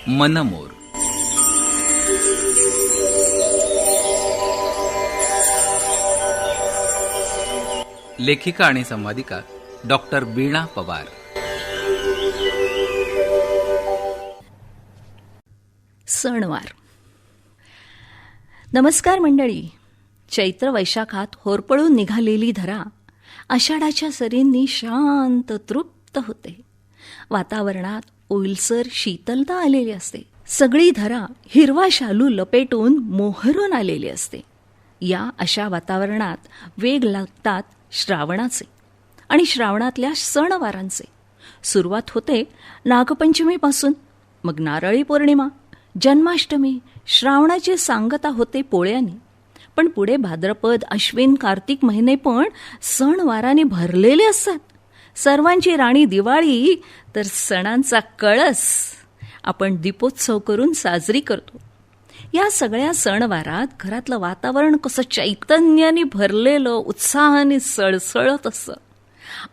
मनमोर. लेखिका आणि संवादिका डॉक्टर वीणा पवार. सणवार. नमस्कार मंडळी. चैत्र वैशाखात होरपळून निघालेली धरा आषाढाच्या सरींनी शांत तृप्त होते. वातावरणात ओलसर शीतलता आलेली असते. सगळी धरा हिरवा शालू लपेटून मोहरून आलेली असते. या अशा वातावरणात वेग लागतात श्रावणाचे आणि श्रावणातल्या सणवारांचे. सुरुवात होते नागपंचमीपासून, मग नारळी पौर्णिमा, जन्माष्टमी, श्रावणाची सांगता होते पोळ्यानी. पण पुढे भाद्रपद, अश्विन, कार्तिक महिने पण सणवारांनी भरलेले असतात. सर्वांची राणी दिवाळी तर सणांचा कळस आपण दीपोत्सव करून साजरी करतो. या सगळ्या सणवारात घरातलं वातावरण कसं चैतन्याने भरलेलं, उत्साहाने सळसळत असतं.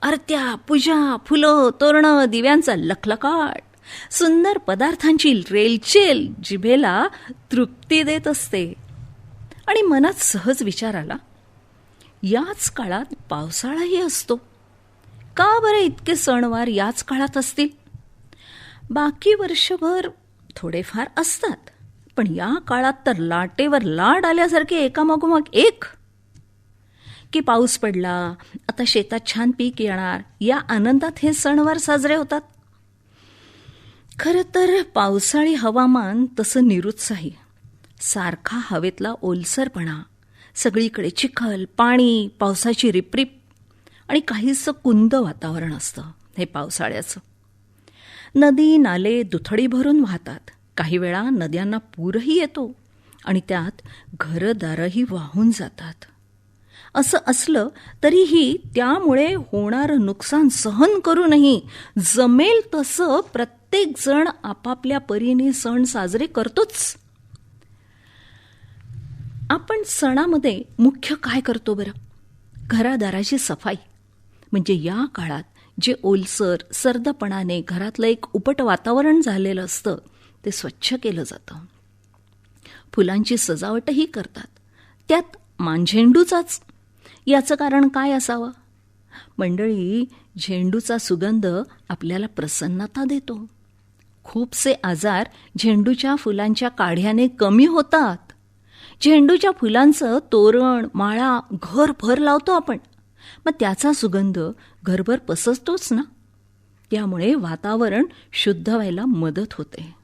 आरत्या, पूजा, फुलं, तोरणं, दिव्यांचा लखलखाट, सुंदर पदार्थांची रेलचेल जिभेला तृप्ती देत असते. आणि मनात सहज विचार आला, याच काळात पावसाळाही असतो. का बरं इतके सणवार याच काळात असतील? बाकी वर्षभर थोडेफार असतात, पण या काळात तर लाटेवर लाट आल्यासारखे एकामागोमाग एक. की पाऊस पडला, आता शेतात छान पीक येणार, या आनंदात हे सणवार साजरे होतात. खरं तर पावसाळी हवामान तसं निरुत्साही. सारखा हवेतला ओलसरपणा, सगळीकडे चिखल, पाणी, पावसाची रिपरिप आणि काहीसं कुंद वातावरण असतं हे पावसाळ्याचं. नदी नाले दुथडी भरून वाहतात. काही वेळा नद्यांना पूरही येतो आणि त्यात घरदारही वाहून जातात. असं असलं तरीही त्यामुळे होणारं नुकसान सहन करूनही जमेल तसं प्रत्येक जण आपापल्या परीने सण साजरे करतोच. आपण सणामध्ये मुख्य काय करतो बरं? घरादाराची सफाई. म्हणजे या काळात जे ओलसर सर्दपणाने घरातलं एक उपट वातावरण झालेलं असतं ते स्वच्छ केलं जातं. फुलांची सजावटही करतात, त्यात मानझेंडूचाच. याचं कारण काय असावं? मंडळी, झेंडूचा सुगंध आपल्याला प्रसन्नता देतो. खूपसे आजार झेंडूच्या फुलांच्या काढ्याने कमी होतात. झेंडूच्या फुलांचं तोरण, माळा घरभर लावतो आपण, मग त्याचा सुगंध घरभर पसरतोच ना. त्यामुळे वातावरण शुद्ध व्हायला मदत होते.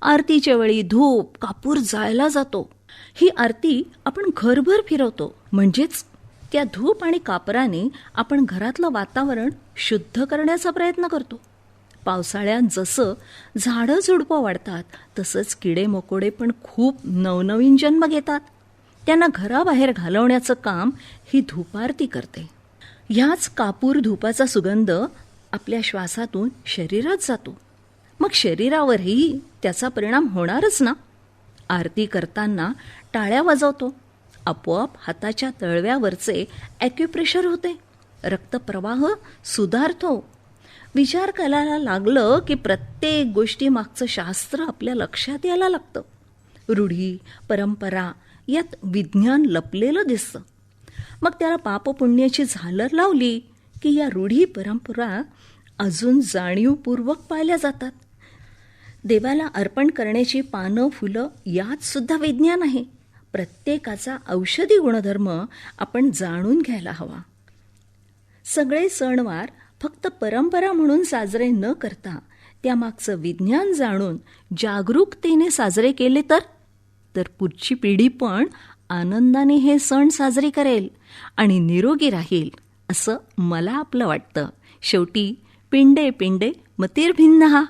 आरतीच्या वेळी धूप, कापूर जाळला जातो. ही आरती आपण घरभर फिरवतो. म्हणजेच त्या धूप आणि कापराने आपण घरातलं वातावरण शुद्ध करण्याचा प्रयत्न करतो. पावसाळ्यात जसं झाडं झुडपं वाढतात तसंच किडे मकोडे पण खूप नवनवीन जन्म घेतात. त्यांना घराबाहेर घालवण्याचं काम ही धूपारती करते. ह्याच कापूर धूपाचा सुगंध आपल्या श्वासातून शरीरात जातो. मग शरीरावरही त्याचा परिणाम होणारच ना. आरती करताना टाळ्या वाजवतो, आपोआप हाताच्या तळव्यावरचे ॲक्युप्रेशर होते, रक्तप्रवाह सुधारतो. विचार करायला लागलं की प्रत्येक गोष्टीमागचं शास्त्र आपल्या लक्षात यायला लागतं. रूढी, परंपरा यात विज्ञान लपलेलं दिसतं. मग त्याला पापपुण्याची झालर लावली की या रूढी परंपरा अजून जाणीवपूर्वक पाळल्या जातात. देवाला अर्पण करण्याची पानं, फुलं यात सुद्धा विज्ञान आहे. प्रत्येकाचा औषधी गुणधर्म आपण जाणून घ्यायला हवा. सगळे सणवार फक्त परंपरा म्हणून साजरे न करता त्यामागचं विज्ञान जाणून जागरूकतेने साजरे केले तर पुढची पिढी पण आनंदाने हे सण साजरे करेल आणि निरोगी राहील असं मला आपलं वाटतं. शेवटी पिंडे पिंडे मतिर्भिन्नः